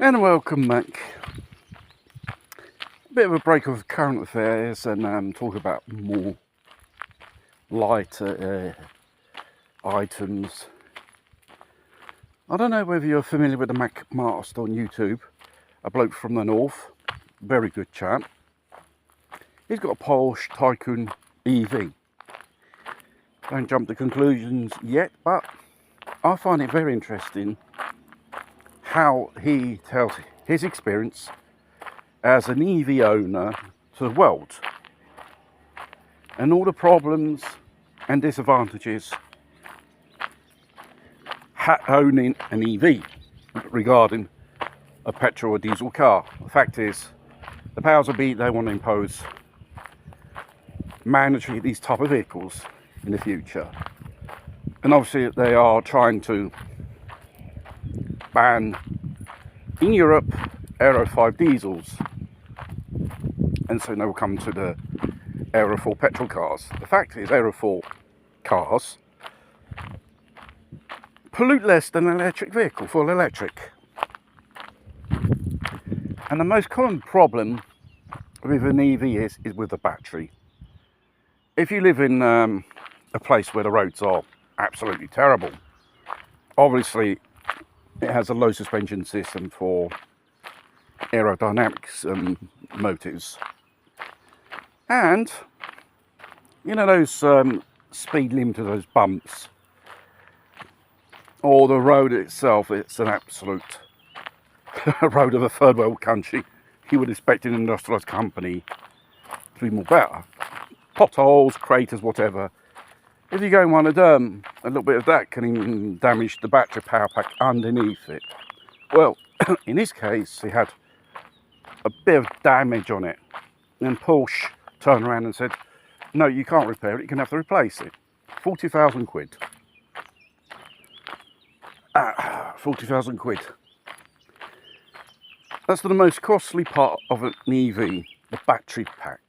And welcome back. A bit of a break of current affairs and talk about more lighter items. I don't know whether you're familiar with the Mac Master on YouTube, a bloke from the north, very good chap. He's got a Porsche Taycan EV. Don't jump to conclusions yet, but I find it very interesting how he tells his experience as an EV owner to the world and all the problems and disadvantages owning an EV regarding a petrol or diesel car. The fact is, the powers that be, they want to impose mandatory these type of vehicles in the future, and obviously they are trying to ban in Europe Euro 5 diesels, and so they will come to the Euro 4 petrol cars. The fact is, Euro 4 cars pollute less than an electric vehicle, full electric. And the most common problem with an EV is with the battery. If you live in a place where the roads are absolutely terrible, obviously it has a low suspension system for aerodynamics motives. And you know those speed limiters, those bumps, or the road itself, it's an absolute road of a third world country. You would expect an industrialised company to be more better. Potholes, craters, whatever. If you go in one of them, a little bit of that can even damage the battery power pack underneath it. Well, in this case, he had a bit of damage on it. And Porsche turned around and said, no, you can't repair it, you're going to have to replace it. 40,000 quid. 40,000 quid. That's the most costly part of an EV, the battery pack.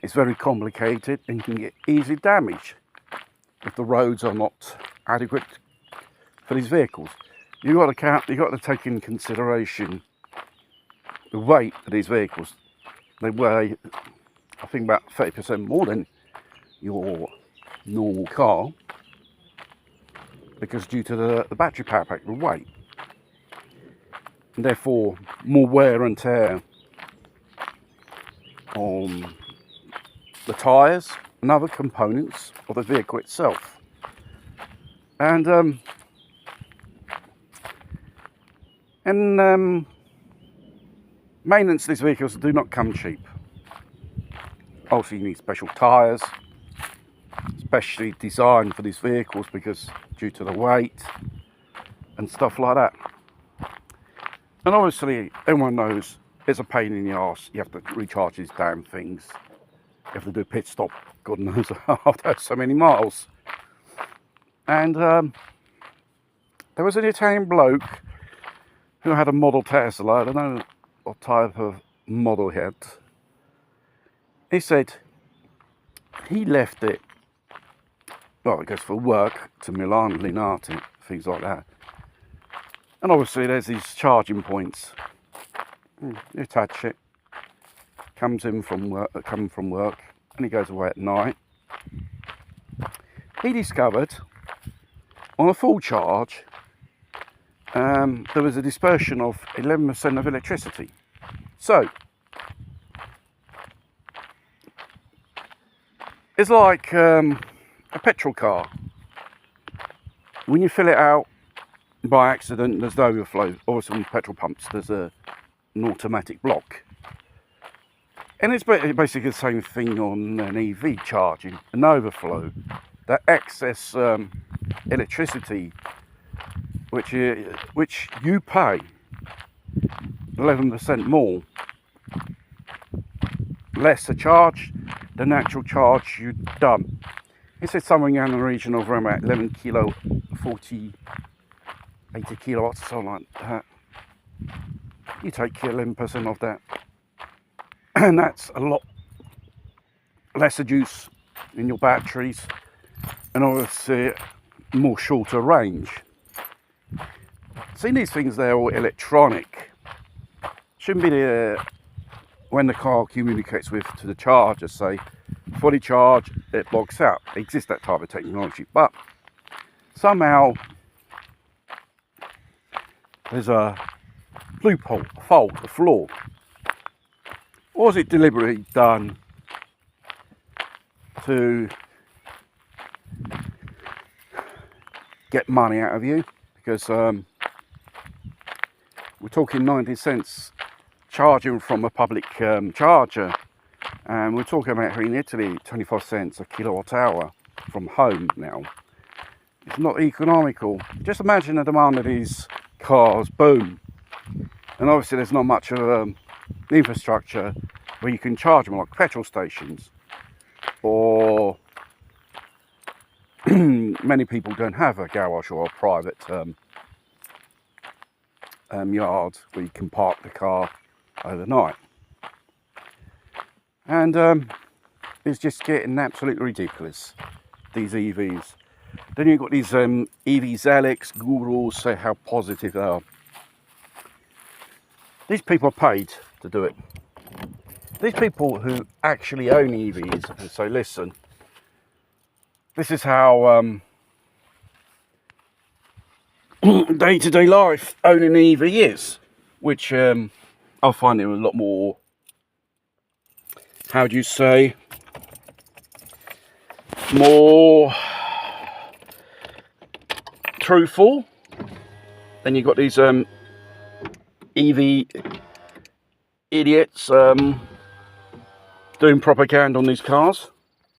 It's very complicated and can get easy damage if the roads are not adequate for these vehicles. You've got to take in consideration the weight of these vehicles. They weigh, I think, about 30% more than your normal car, because due to the battery power pack, the weight, and therefore more wear and tear on the tyres and other components of the vehicle itself. And maintenance of these vehicles do not come cheap. Also, you need special tyres, specially designed for these vehicles because due to the weight and stuff like that. And obviously, everyone knows it's a pain in the arse. You have to recharge these damn things. You have to do a pit stop, God knows, after so many miles. And there was an Italian bloke who had a model Tesla. I don't know what type of model he had. He said he left it, well, I guess for work, to Milan, Linate, things like that. And obviously there's these charging points. You attach it, comes from work, and he goes away at night. He discovered on a full charge there was a dispersion of 11% of electricity. So it's like a petrol car. When you fill it out by accident, there's no overflow. Obviously, on petrol pumps, there's an automatic block. And it's basically the same thing on an EV charging, an overflow. That excess electricity, which you pay 11% more, less a charge than the actual charge you've done. It said somewhere in the region of around about 11 kilo, 80 kilowatts, something like that. You take 11% of that, and that's a lot lesser juice in your batteries, and obviously more shorter range. seeing these things, they're all electronic. Shouldn't be there when the car communicates with to the charger, say fully charged, it logs out. It exists, that type of technology, but somehow there's a loophole, a fault, a flaw. Or is it deliberately done to get money out of you? Because we're talking 90 cents charging from a public charger, and we're talking about here in Italy 25 cents a kilowatt hour from home now. It's not economical. Just imagine the demand of these cars, boom, and obviously there's not much of infrastructure where you can charge them, like petrol stations, or many people don't have a garage or a private yard where you can park the car overnight. And it's just getting absolutely ridiculous, these EVs. Then you've got these EV zealots, gurus, say how positive they are. These people are paid to do it. These people who actually own EVs and say, listen, this is how day-to-day life owning an EV is, which I find it a lot more, how do you say, more truthful. Then you've got these EV idiots doing propaganda on these cars.